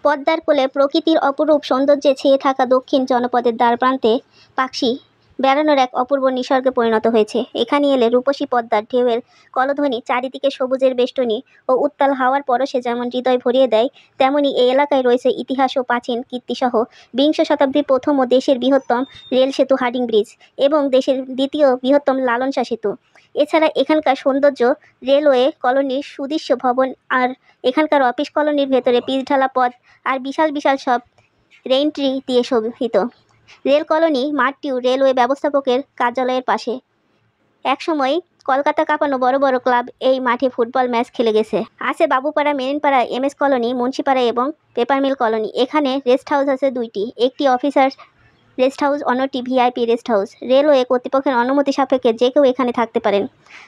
পদ্মার কোলে প্রকৃতির অপরূপ সৌন্দর্যে ছেয়ে থাকা দক্ষিণ জনপদের দ্বারপ্রান্তে পাখি বেড়ানোর এক অপূর্ব নিসর্গে পরিণত হয়েছে। এখানে এলে রূপসী পদ্মার ঢেউয়ের কলধ্বনি, চারিদিকে সবুজের বেষ্টনী ও উত্তাল হাওয়ার পরশে যেমন হৃদয় ভরিয়ে দেয়, তেমনি এই এলাকায় রয়েছে ইতিহাস ও প্রাচীন কীর্তিসহ বিংশ শতাব্দীর প্রথম ও দেশের বৃহত্তম রেল সেতু হার্ডিং ব্রিজ এবং দেশের দ্বিতীয় বৃহত্তম লালন শাহ সেতু। এছাড়া এখানকার সৌন্দর্য রেলওয়ে কলোনির সুদৃশ্য ভবন আর এখানকার অফিস কলোনির ভেতরে পিচঢালা পথ আর বিশাল বিশাল সব রেইনট্রি দিয়ে শোভিত। রেল কলোনি মাঠটিও রেলওয়ে ব্যবস্থাপকের কার্যালয়ের পাশে। একসময় কলকাতা কাঁপানো বড় বড় ক্লাব এই মাঠে ফুটবল ম্যাচ খেলে গেছে। আছে বাবুপাড়া, মেরিনপাড়া, এমএস কলোনি, মুন্সিপাড়া এবং পেপারমিল কলোনি। এখানে রেস্ট হাউস আছে দুইটি, একটি অফিসার রেস্ট হাউস, অন্যটি ভিআইপি রেস্ট হাউস। রেলওয়ে কর্তৃপক্ষের অনুমতি সাপেক্ষে যে কেউ এখানে থাকতে পারেন।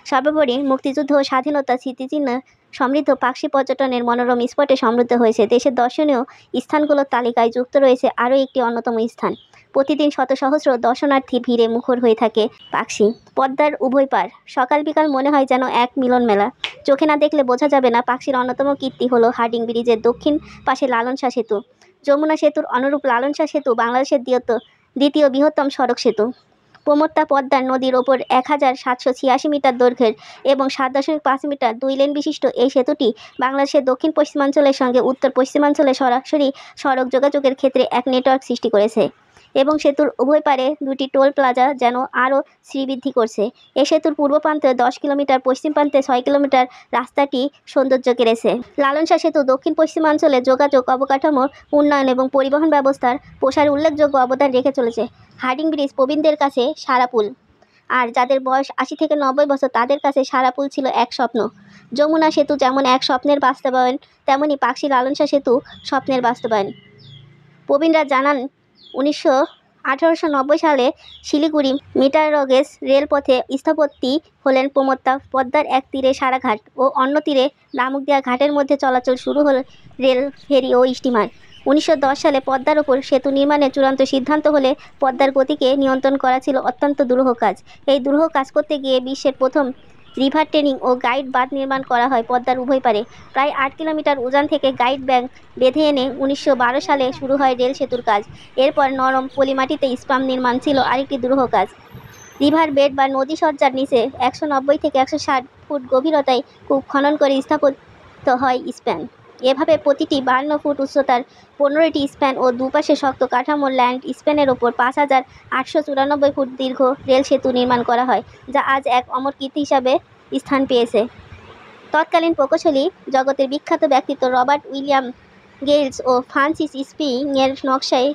সর্বোপরি মুক্তিযুদ্ধ ও স্বাধীনতা স্মৃতিচিহ্ন সমৃদ্ধ পাকশি পর্যটনের মনোরম স্পটে সমৃদ্ধ হয়েছে। দেশের দর্শনীয় স্থানগুলোর তালিকায় যুক্ত রয়েছে আরও একটি অন্যতম স্থান। প্রতিদিন শত সহস্র দর্শনার্থী ভিড়ে মুখর হয়ে থাকে পাকশি। পদ্মার উভয় পার সকাল বিকাল মনে হয় যেন এক মিলন মেলা। চোখে না দেখলে বোঝা যাবে না পাকশির অন্যতম কীর্তি হলো হার্ডিং ব্রিজের দক্ষিণ পাশে লালন শাহ সেতু। যমুনা সেতুর অনুরূপ লালন শাহ সেতু বাংলাদেশের দ্বিতীয় বৃহত্তম সড়ক সেতু। প্রমত্তা পদ্মার নদীর ওপর 1786 মিটার দৈর্ঘ্যের এবং 7.5 মিটার 2 লেন বিশিষ্ট এই সেতুটি বাংলাদেশের দক্ষিণ পশ্চিমাঞ্চলের সঙ্গে উত্তর পশ্চিমাঞ্চলে সরাসরি সড়ক যোগাযোগের ক্ষেত্রে এক নেটওয়ার্ক সৃষ্টি করেছে এবং সেতুর উভয় পারে দুটি টোল প্লাজা যেন আরও শ্রীবৃদ্ধি করছে। এই সেতুর পূর্ব প্রান্তে 10 কিলোমিটার, পশ্চিম প্রান্তে 6 কিলোমিটার রাস্তাটি সৌন্দর্য কেড়েছে। লালন শাহ সেতু দক্ষিণ পশ্চিমাঞ্চলে যোগাযোগ অবকাঠামোর উন্নয়ন এবং পরিবহন ব্যবস্থার প্রসারে উল্লেখযোগ্য অবদান রেখে চলেছে। হার্ডিং ব্রিজ প্রবীণদের কাছে সারাপুল, আর যাদের বয়স 80 থেকে 90 বছর তাদের কাছে সারাপুল ছিল এক স্বপ্ন। যমুনা সেতু যেমন এক স্বপ্নের বাস্তবায়ন, তেমনি পাকশি লালন শাহ সেতু স্বপ্নের বাস্তবায়ন। প্রবীণরা জানান 1890 সালে শিলিগুড়ি মিটারগেজ রেলপথে স্থপতি হলেন প্রমত্তা। পদ্মার এক তীরে সারাঘাট ও অন্য তীরে ডামুকদিয়া ঘাটের মধ্যে চলাচল শুরু হল রেল, ফেরি ও স্টিমার। 1910 সালে পদ্মার ওপর সেতু নির্মাণের চূড়ান্ত সিদ্ধান্ত হলে পদ্মার গতিকে নিয়ন্ত্রণ করা ছিল অত্যন্ত দুরূহ কাজ। এই দুরূহ কাজ করতে গিয়ে বিশ্বের প্রথম রিভার ট্রেনিং ও গাইড বাঁধ নির্মাণ করা হয় পদ্মার উভয় পারে। প্রায় 8 কিলোমিটার উজান থেকে গাইড ব্যাংক বেঁধে এনে 1912 সালে শুরু হয় রেল সেতুর কাজ। এরপর নরম পলিমাটিতে স্পাম নির্মাণ ছিল আরেকটি দুরূহ কাজ। রিভার বেড বা নদী সজ্জার নিচে 190 থেকে 160 ফুট গভীরতায় কূপ খনন করে স্থাপিত হয় স্প্যান। এভাবে প্রতিটি 52 ফুট উচ্চতার 15টি স্প্যান ও দুপাশে শক্ত কাঠামোর ল্যান্ড স্প্যানের ওপর 5894 ফুট দীর্ঘ রেল সেতু নির্মাণ করা হয়, যা আজ এক অমর কীর্তি হিসাবে স্থান পেয়েছে। তৎকালীন প্রকৌশলী জগতের বিখ্যাত ব্যক্তিত্ব রবার্ট উইলিয়াম গেইলস ও ফ্রান্সিস স্প্রিং-এর নকশায়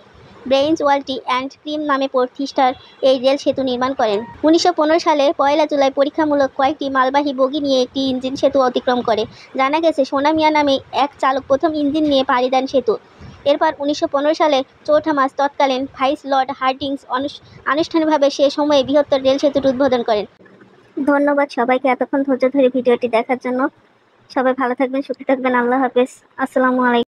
ব্রেইনস ওয়াল্টি অ্যান্ড ক্রিম নামে প্রতিষ্ঠার এই রেল সেতু নির্মাণ করেন। 1915 সালে 1 জুলাই পরীক্ষামূলক কয়েকটি মালবাহী বগি নিয়ে একটি ইঞ্জিন সেতু অতিক্রম করে। জানা গেছে সোনা মিয়া নামে এক চালক প্রথম ইঞ্জিন নিয়ে পাড়ি দেন সেতু। এরপর 1915 সালে 4 মার্চ তৎকালীন ভাইস লর্ড হার্ডিংস আনুষ্ঠানিকভাবে সে সময়ে বৃহত্তর রেল সেতুটি উদ্বোধন করেন। ধন্যবাদ সবাইকে এতক্ষণ ধৈর্য ধরে ভিডিওটি দেখার জন্য। সবাই ভালো থাকবেন, সুখী থাকবেন। আল্লাহ হাফেজ। আসসালামু আলাইকুম।